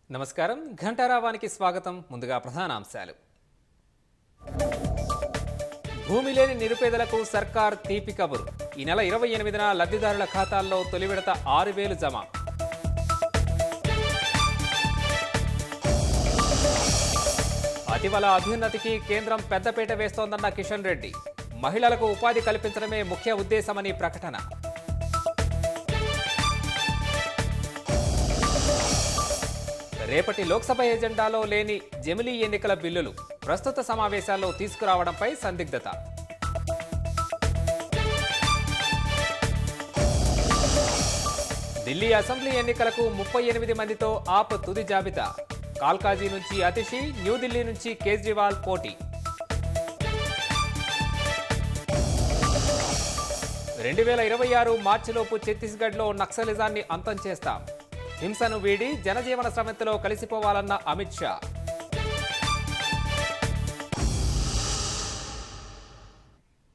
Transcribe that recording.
నమస్కారం ఘంటారావానికి స్వాగతం. ముందుగా ప్రధానాంశాలు. భూమి లేని నిరుపేదలకు సర్కార్ తీపి కబురు. ఈ నెల 28న లబ్ధిదారుల ఖాతాల్లో తొలి విడత 6,000 జమ. అతివల అభ్యున్నతికి కేంద్రం పెద్దపీట వేస్తోందన్న కిషన్ రెడ్డి. మహిళలకు ఉపాధి కల్పించడమే ముఖ్య ఉద్దేశమని ప్రకటన. రేపటి లోక్సభ ఎజెండాలో లేని జమిలీ ఎన్నికల బిల్లులు ప్రస్తుత సమావేశాల్లో తీసుకురావడంపై సందిగ్ధత. ఢిల్లీ అసెంబ్లీ ఎన్నికలకు 38 మందితో ఆప్ తుది జాబితా. కాల్కాజీ నుంచి అతిషి, న్యూఢిల్లీ నుంచి కేజ్రీవాల్ పోటీ. 2026 మార్చిలోపు ఛత్తీస్గఢ్లో నక్సలిజాన్ని అంతం చేస్తాం. హింసను వీడి జనజీవన స్రవంతిలో కలిసిపోవాలన్న అమిత్ షా.